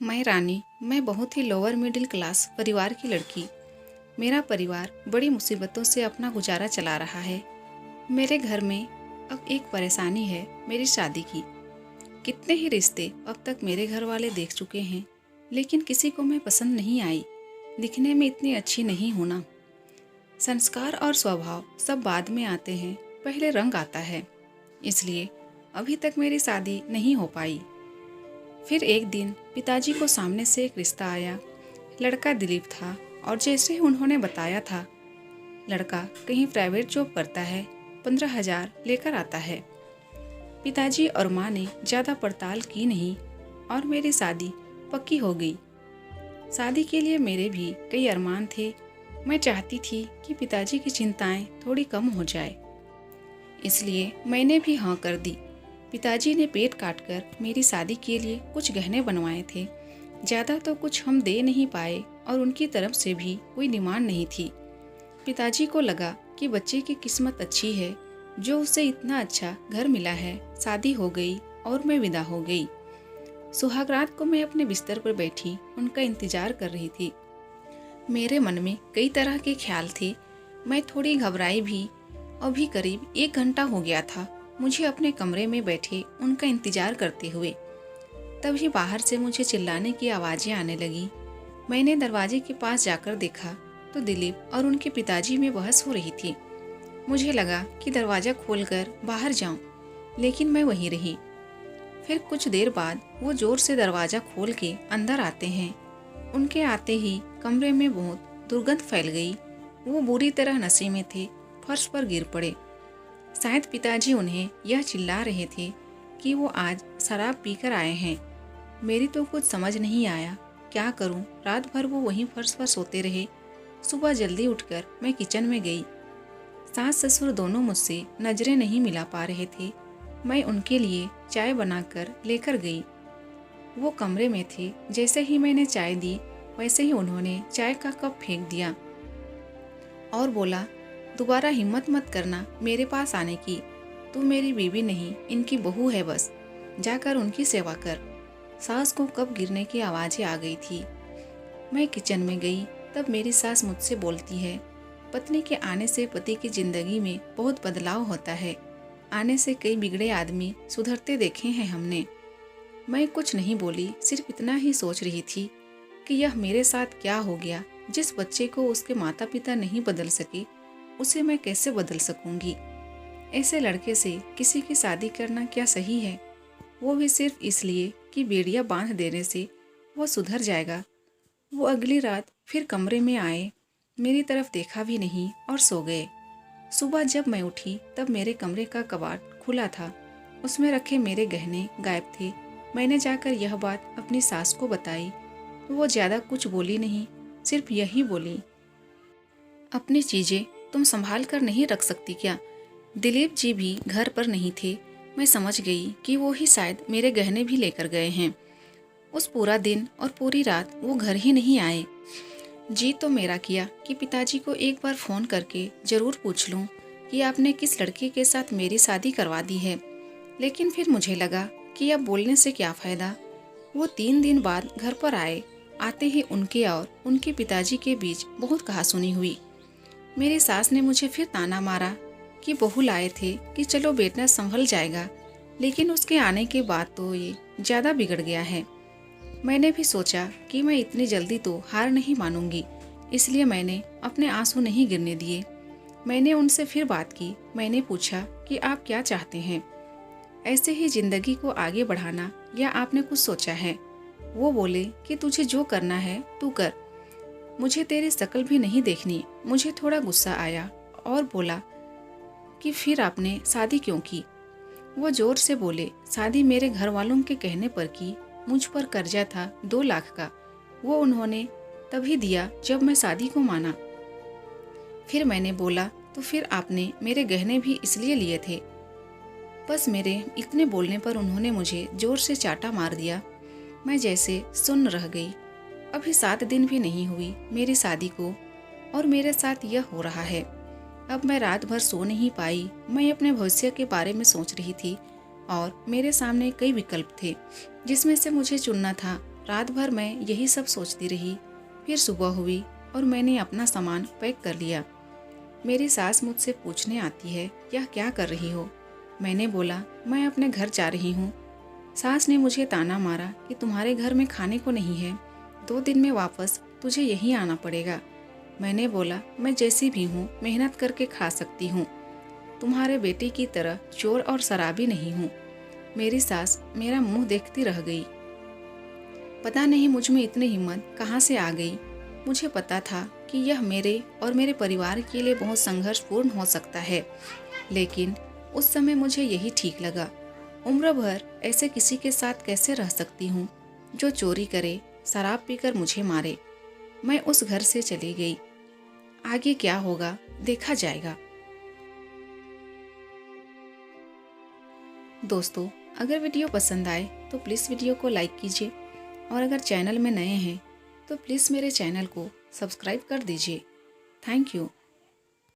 मैं बहुत ही lower middle class परिवार की लड़की। मेरा परिवार बड़ी मुसीबतों से अपना गुजारा चला रहा है। मेरे घर में अब एक परेशानी है, मेरी शादी की। कितने ही रिश्ते अब तक मेरे घर वाले देख चुके हैं, लेकिन किसी को मैं पसंद नहीं आई। दिखने में इतनी अच्छी नहीं होना। संस्कार और स्वभाव सब बाद में आते हैं, पहले रंग आता है। इसलिए अभी तक मेरी शादी नहीं हो पाई। फिर एक दिन पिताजी को सामने से एक रिश्ता आया। लड़का दिलीप था और जैसे ही उन्होंने बताया था, लड़का कहीं प्राइवेट जॉब करता है, 15,000 लेकर आता है। पिताजी और माँ ने ज़्यादा पड़ताल की नहीं और मेरी शादी पक्की हो गई। शादी के लिए मेरे भी कई अरमान थे। मैं चाहती थी कि पिताजी की चिंताएं थोड़ी कम हो जाए, इसलिए मैंने भी हाँ कर दी। पिताजी ने पेट काटकर मेरी शादी के लिए कुछ गहने बनवाए थे। ज़्यादा तो कुछ हम दे नहीं पाए और उनकी तरफ से भी कोई डिमांड नहीं थी। पिताजी को लगा कि बच्चे की किस्मत अच्छी है, जो उसे इतना अच्छा घर मिला है। शादी हो गई और मैं विदा हो गई। सुहागरात को मैं अपने बिस्तर पर बैठी उनका इंतजार कर रही थी। मेरे मन में कई तरह के ख्याल थे। मैं थोड़ी घबराई भी। अभी करीब 1 घंटा हो गया था मुझे अपने कमरे में बैठे उनका इंतजार करते हुए। तभी बाहर से मुझे चिल्लाने की आवाज़ें आने लगी। मैंने दरवाजे के पास जाकर देखा तो दिलीप और उनके पिताजी में बहस हो रही थी। मुझे लगा कि दरवाज़ा खोलकर बाहर जाऊं, लेकिन मैं वहीं रही। फिर कुछ देर बाद वो जोर से दरवाज़ा खोल के अंदर आते हैं। उनके आते ही कमरे में बहुत दुर्गंध फैल गई। वो बुरी तरह नशे में थे, फर्श पर गिर पड़े। शायद पिताजी उन्हें यह चिल्ला रहे थे कि वो आज शराब पीकर आए हैं। मेरी तो कुछ समझ नहीं आया, क्या करूं। रात भर वो वहीं फर्श पर सोते रहे। सुबह जल्दी उठकर मैं किचन में गई। सास ससुर दोनों मुझसे नजरें नहीं मिला पा रहे थे। मैं उनके लिए चाय बनाकर लेकर गई। वो कमरे में थे। जैसे ही मैंने चाय दी, वैसे ही उन्होंने चाय का कप फेंक दिया और बोला, दोबारा हिम्मत मत करना मेरे पास आने की। तू मेरी बीवी नहीं, इनकी बहू है बस। जाकर उनकी सेवा कर। सास को कब गिरने की आवाज़ें आ गई थी। मैं किचन में गई, तब मेरी सास मुझसे बोलती है, पत्नी के आने से पति की जिंदगी में बहुत बदलाव होता है। आने से कई बिगड़े आदमी सुधरते देखे हैं हमने। मैं कुछ नहीं बोली, सिर्फ इतना ही सोच रही थी कि यह मेरे साथ क्या हो गया। जिस बच्चे को उसके माता पिता नहीं बदल सके, उसे मैं कैसे बदल सकूंगी। ऐसे लड़के से किसी की शादी करना क्या सही है, वो भी सिर्फ इसलिए कि बेड़िया बांध देने से वो सुधर जाएगा। वो अगली रात फिर कमरे में आए, मेरी तरफ देखा भी नहीं और सो गए। सुबह जब मैं उठी तब मेरे कमरे का कबाट खुला था। उसमें रखे मेरे गहने गायब थे। मैंने जाकर यह बात अपनी सास को बताई तो वो ज़्यादा कुछ बोली नहीं, सिर्फ यही बोली, अपनी चीज़ें तुम संभाल कर नहीं रख सकती क्या। दिलीप जी भी घर पर नहीं थे। मैं समझ गई कि वो ही शायद मेरे गहने भी लेकर गए हैं। उस पूरा दिन और पूरी रात वो घर ही नहीं आए। जी तो मेरा किया कि पिताजी को एक बार फ़ोन करके ज़रूर पूछ लूँ कि आपने किस लड़के के साथ मेरी शादी करवा दी है, लेकिन फिर मुझे लगा कि अब बोलने से क्या फ़ायदा। वो 3 दिन बाद घर पर आए। आते ही उनके और उनके पिताजी के बीच बहुत कहासुनी हुई। मेरी सास ने मुझे फिर ताना मारा कि बहू लाए थे कि चलो बेटा संभल जाएगा, लेकिन उसके आने के बाद तो ये ज़्यादा बिगड़ गया है। मैंने भी सोचा कि मैं इतनी जल्दी तो हार नहीं मानूंगी, इसलिए मैंने अपने आंसू नहीं गिरने दिए। मैंने उनसे फिर बात की। मैंने पूछा कि आप क्या चाहते हैं, ऐसे ही ज़िंदगी को आगे बढ़ाना या आपने कुछ सोचा है। वो बोले कि तुझे जो करना है तू कर, मुझे तेरी शक्ल भी नहीं देखनी। मुझे थोड़ा गुस्सा आया और बोला कि फिर आपने शादी क्यों की। वो जोर से बोले, शादी मेरे घर वालों के कहने पर की। मुझ पर कर्जा था 2 लाख का, वो उन्होंने तभी दिया जब मैं शादी को माना। फिर मैंने बोला, तो फिर आपने मेरे गहने भी इसलिए लिए थे। बस मेरे इतने बोलने पर उन्होंने मुझे जोर से चाटा मार दिया। मैं जैसे सुन्न रह गई। अभी 7 दिन भी नहीं हुई मेरी शादी को और मेरे साथ यह हो रहा है। अब मैं रात भर सो नहीं पाई। मैं अपने भविष्य के बारे में सोच रही थी। और मेरे सामने कई विकल्प थे जिसमें से मुझे चुनना था। रात भर मैं यही सब सोचती रही। फिर सुबह हुई और मैंने अपना सामान पैक कर लिया। मेरी सास मुझसे पूछने आती है, यह क्या कर रही हो? मैंने बोला, मैं अपने घर जा रही हूँ। सास ने मुझे ताना मारा कि तुम्हारे घर में खाने को नहीं है, 2 दिन में वापस तुझे यहीं आना पड़ेगा। मैंने बोला, मैं जैसी भी हूँ मेहनत करके खा सकती हूँ, तुम्हारे बेटे की तरह चोर और शराबी नहीं हूँ। मेरी सास मेरा मुंह देखती रह गई। पता नहीं मुझ में इतनी हिम्मत कहाँ से आ गई। मुझे पता था कि यह मेरे और मेरे परिवार के लिए बहुत संघर्षपूर्ण हो सकता है, लेकिन उस समय मुझे यही ठीक लगा। उम्र भर ऐसे किसी के साथ कैसे रह सकती हूँ जो चोरी करे, शराब पीकर मुझे मारे। मैं उस घर से चली गई। आगे क्या होगा देखा जाएगा। दोस्तों, अगर वीडियो पसंद आए तो प्लीज़ वीडियो को लाइक कीजिए, और अगर चैनल में नए हैं तो प्लीज़ मेरे चैनल को सब्सक्राइब कर दीजिए। Thank you.